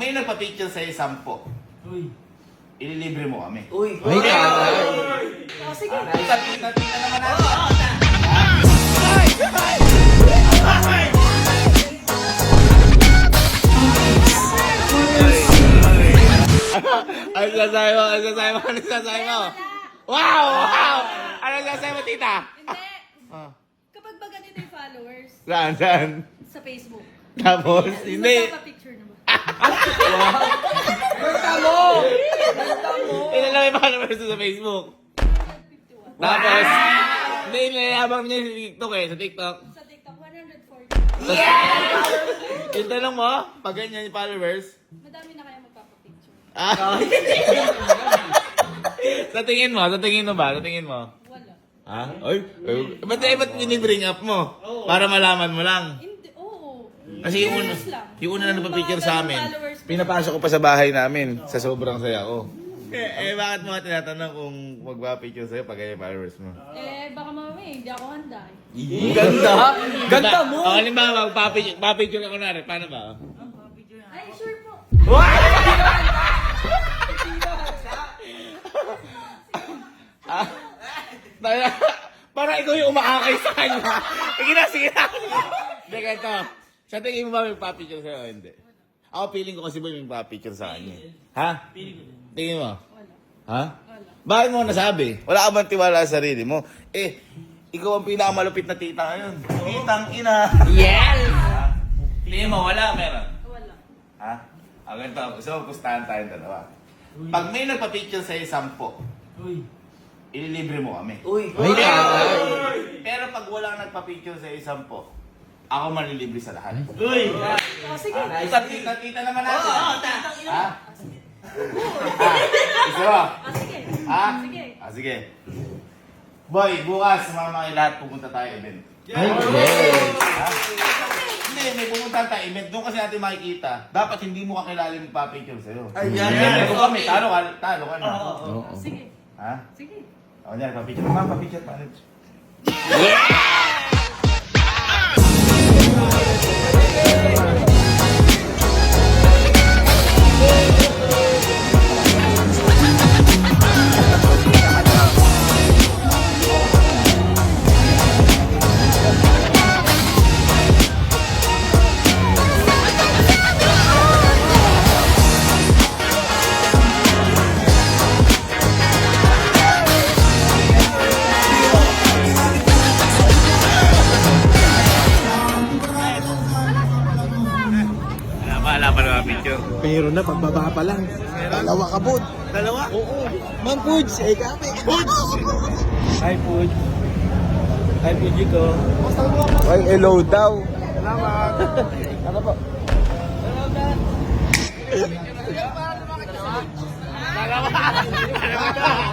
may nagpa-picture sa'yo 10, ililibre mo kami. Uy! Ay, taray. Oh, sige. Kita naman natin. Ano sasabi mo? Ano sasabi mo? Ano sasabi mo? Wow! Wow! Ano sasabi mo, tita? Hindi. Ah. Kapag ba ganito yung followers Saan? Saan? sa Facebook? Tapos, hindi. Magpapapicture na ba? Basta mo! Basta mo! Ilan lang yung followers sa Facebook? 151. Tapos, hindi, nilayabang niya sa TikTok eh. Sa TikTok. Sa TikTok, 140. Yung tanong mo, pag ganyan yung followers, Madami na kaya magpapapicture. ah, sa tingin mo ba? Sa tingin mo? Wala. Ha? Ay, ba't binibring up mo? Para malaman mo lang. Hindi, oo. Kasi Curious lang. yung una na nagpa-picture Mga sa amin, followers mo. pinapasok ko pa sa bahay namin sa sobrang saya ko. Bakit mo tinatanong kung magpa-picture sa'yo pag ganyan followers mo? Baka mamaya, hindi ako handa. Ganda! Ganda mo! O, halimbawa, magpa-picture ka kunwari. Paano ba? Ay, sure po. Para ikaw yung umaakay sa kanya. Sige na, sige na. Hindi, ganito. Sa tingin mo ba may pa-picture sa'yo o hindi? Ako feeling ko kasi ba may pa-picture sa kanya. Ha? Tingin mo? Wala. Ha? Wala. Bakit mo nasabi? Wala ka bang tiwala sa sarili mo? Ikaw ang pinakamalupit na tita ngayon. Titang ina. Yes! Tingin mo, wala, meron. Wala. Ha? Ganito. Gusto mo pustahan tayong dalawa. Pag may nagpa-picture sa'yo 10, ililibre mo kami. Uy! Ay, taray. Pero pag walang nagpa-picture sa 10, ako manlilibre sa lahat. Oh, sige. Kita naman natin. Ha? Sige. Gusto mo? Sige. Ha? Sige. Sige. Boy, bukas sumama kayo lahat, pupunta tayo event. Ay, yes. Ha? Hindi, may pupunta tayo event. Doon kasi natin makikita. Dapat hindi mo kakilala yung pa-picture sa'yo. Ayan. Kung kami, talo ka na. Oo. Sige. Ha? Sige. O, yan, pa-picture. Ma'am, pa-picture. Wala pa naman picture. Pero na, pagbaba pa lang. Dalawa ka, bud. Dalawa? Oo. Mang Puds, kami. Hi, Pudge. Hi, Pudge ko. Ay, hello daw. Salamat. Ano po?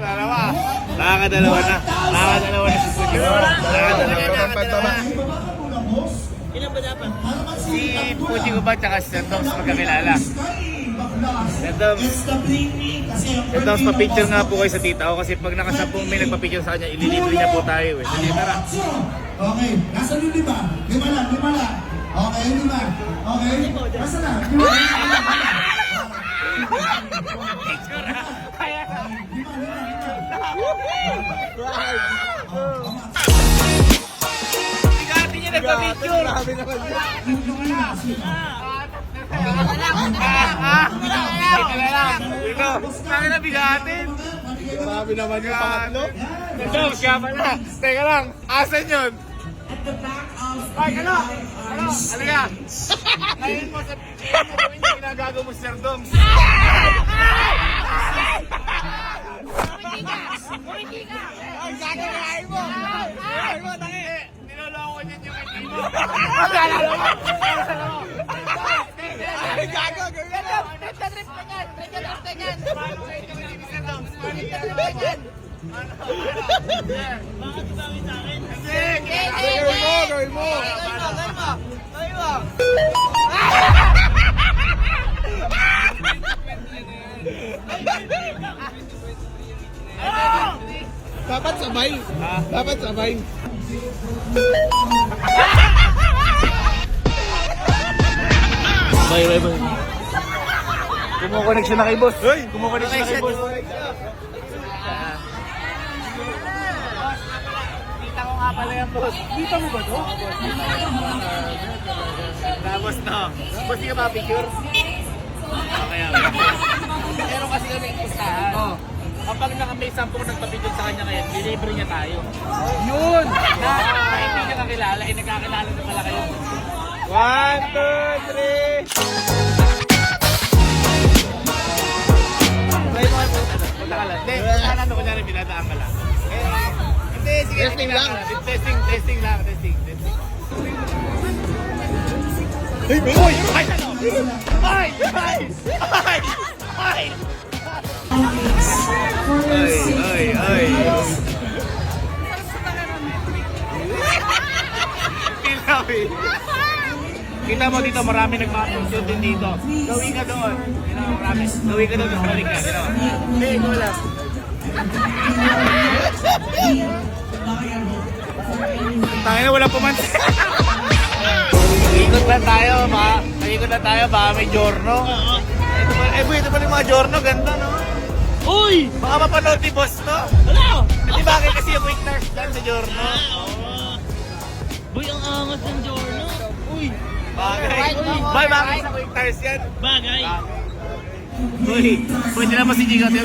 Dalawa. Nakakadalawa na. Nakakadalawa na si Pujo. Nakakadalawa na. Pagbaba. Si Pujo ko ba tsaka si Santos magkakilala? Santos, pa-picture nga po kayo sa tita ko kasi pag nakasampung may nagpa-picture sa kanya, ililibre niya po tayo eh. Sige, tara. Okay, nasa yung lima? Lima lang. Okay, lima. Okay, nasa na? Lima. Picture ha. Kaya na. Bigati niya nagpa-picture. Grabe naman yun. Dito na lang. Dito. Saan na bigatin? Grabe naman yung pangatlo. Santos, kaya pala. Teka lang. Asan yun? Ay, ano? Halika. Ngayon mo sa yung ginagago mo, Sir Doms. Kumiti ka! Ay, gagawin mo! Ay mo, tangi! Niloloko niyan yung kay mo. Nalala mo! Ay, gago! Nagtatrip ka niyan! Nagtatrip ka niyan! Paano kayo yung kay Sir Doms? Nagtatrip ka niyan! Bakit tumawin sa akin? Gawin mo! Dapat sabay. Dapat sabay. Bye. Kumukoneksyon na kay boss. Kumukoneksyon na kay boss. Kita ko nga pala yan, boss. Kita mo ba to? Tapos no. Boss, di ka ba picture? Okay, okay. Meron kasi kami pustahan. Oh. Kapag may 10 nagpapicture sa kanya ngayon, delivery niya tayo. Yun! Na hindi niya kakilala, nagkakilala na pala kayo. 1, 2, 3. Punta ka lang. Hindi, ano ko niya binadaan ka lang. Hindi, sige. Testing lang. Testing lang. Uy! Ay! Ano? Ay! Kita mo dito, marami nagmamahal din dito. Gawin ka doon. Marami. Gawin ka doon, balik ka. Hindi, ikaw lang. Tangin na, wala pumansin. Ikot lang tayo, baka may giorno. Ito pala yung mga giorno, ganda, no? Uy! Baka mapanood ni boss, no? Ano? Di ba kasi yung quick nurse dyan sa giorno? Boy, ang angas ng Jorno. Uy! Bagay. Boy, bagay sa quick nurse yan. Bagay. Uy, pwede na ba si Giga? Yo!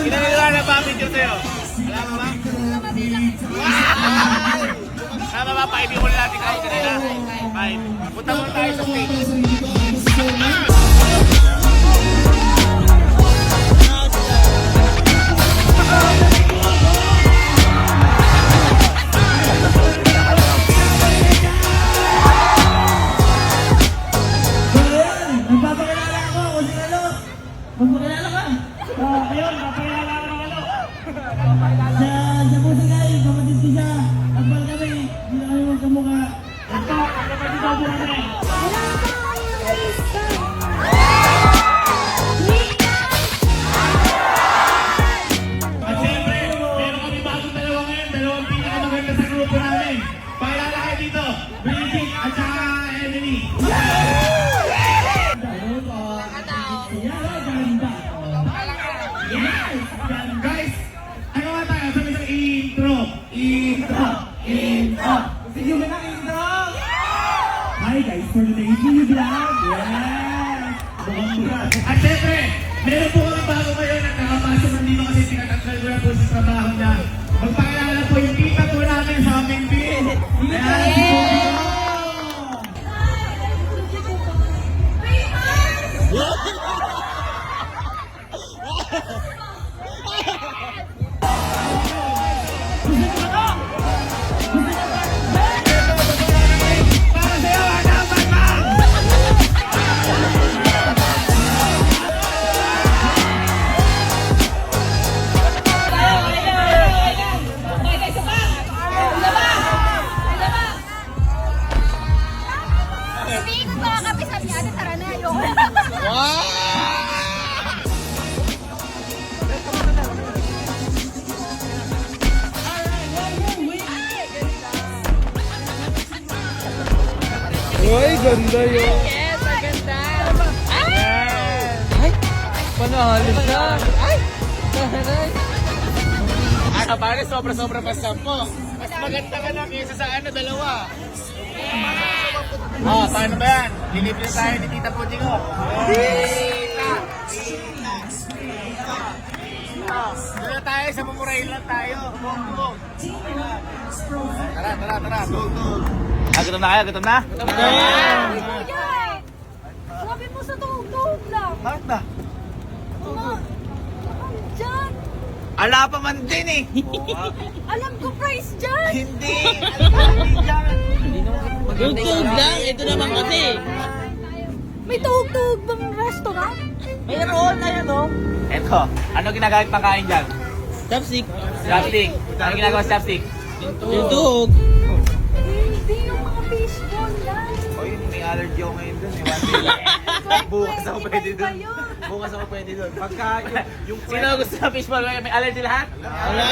Kinanila na ba ang video sa'yo? Wala ka ba? Tama ba? Paibig mo natin kayo kanina. Five. Punta mo tayo sa stage. Magpapakilala ako kung sino. Magpapakilala ka. Ayun, papakilala ako ng ano. Sa Pusagay, kapatid ko siya. Nagbal kami. Hindi na kami magkamukha. Ito, kapatid ko po kami. At siyempre, meron kami bagong dalawa ngayon. Dalawang pinakamaganda sa grupo namin. Pakilala kayo dito. Brigitte at saka Emily. Guys, ano nga tayo? Sabi sa intro. Sige mo na intro! Hi guys, for today's video vlog. Yes! At syempre, meron po kami bago ngayon at nakapasok nandito kasi tinatanggal ko na po sa trabaho niya. Magpakilala po yung tita po namin sa aming bin. Para sa'yo, anak, Batman! Hindi ko makakapi sabi niya, ate tara na, ayoko na. Uy, ganda yun. Yes, ang ganda. Ay! Panalo siya. Ay! Ano, pare, sobra-sobra pa 10. Mas maganda ka na kaysa sa ano, dalawa. Oh, paano ba yan? Lilibre tayo ni Tita Puji ko. Dala tayo, sa mamurahin lang tayo. Go. Tara. Go. Gutom na kayo, gutom na? Kuya, sabi mo sa tuhog-tuhog lang. Bakit ba? Diyan. Ala pa man din eh. Alam ko price dyan. Hindi. Hindi dyan. Tugtog lang. Ito naman kasi. May tuhog-tuhog bang restaurant? Mayroon na yan, oh. Eto, ano ginagamit pang kain dyan? Chopstick. Chopstick. Ano ginagawa sa chopstick? Yung tuhog. Hindi yung mga fishball lang. O yun, may allergy ako ngayon dun. Bukas ako pwede dun. Bukas ako pwede dun. Pagka yung sino gusto na fishball? May allergy lahat? Wala.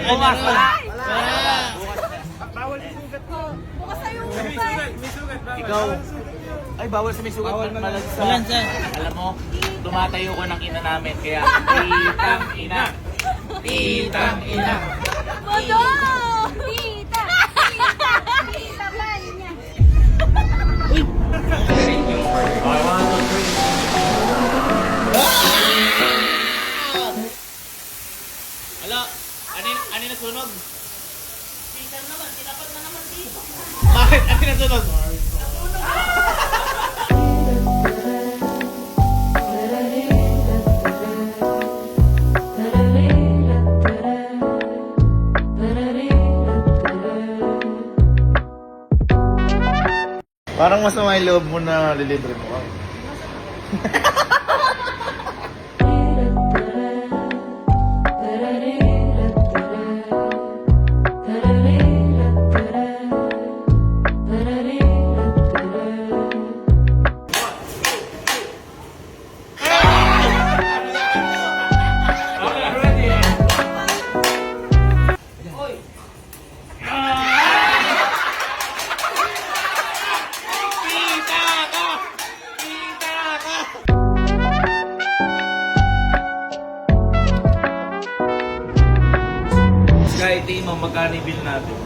Bukas wala. Wala. Bawal yung sugat ko. Bukas tayo Ikaw, ay bawal sa may sugat. Malansa. Alam mo, tumatayo ko ng ina namin, kaya titang ina. Titang ina. Bodo! Tita! Tita! Tita ba niya? Alo, ano yung nasunog? Speaker naman, tinapat na naman dito. Bakit? Ano yung nasunog? Parang masama yung loob mo na lilibre mo ka. Kahit di mo magkano yung bill natin.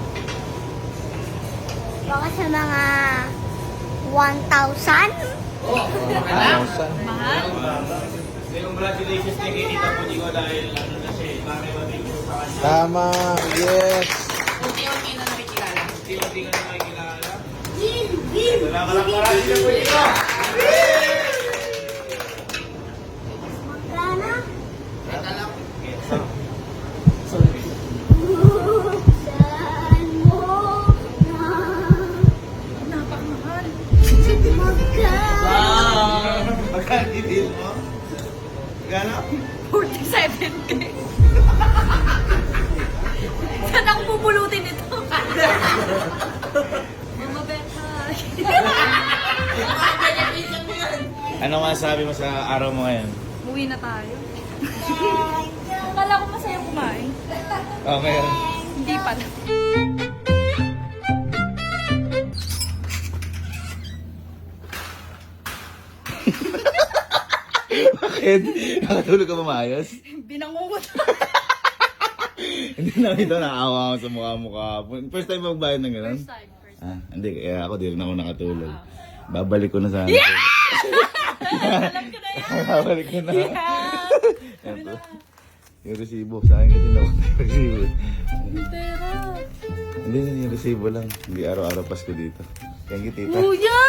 Baka sa mga 1,000? Mahal? Congratulations na kay Tita Pujigo dahil ano na siya, marami mabigyo sa kanya. Tama, yes. Unti-unti ka na makikilala. Wala ka lang marami na Pujigo! Magkano? Saan mo na? Napakahal. Magkano? Magkano yung bill mo? Magkano? 47K. Saan ako pupulutin ito? Mama Becca. Ano masasabi mo sa araw mo ngayon? Uwi na tayo. Akala ko masaya kumain. Okay. Hindi pala. Bakit? Nakatulog ka ba maayos? Binangungot. Hindi na ito, naawa ako sa mukha-mukha. First time ba magbayad ng gano'n? First time. Hindi, kaya ako di rin ako nakatulog. Babalik ko na sana. Alam ko na yan. Babalik ko na. Yeah. Ito. Yung resibo. Sa akin kasi na resibo. Pera. Hindi, yung resibo lang. Hindi araw-araw Pasko dito. Thank you, tita. Kuya!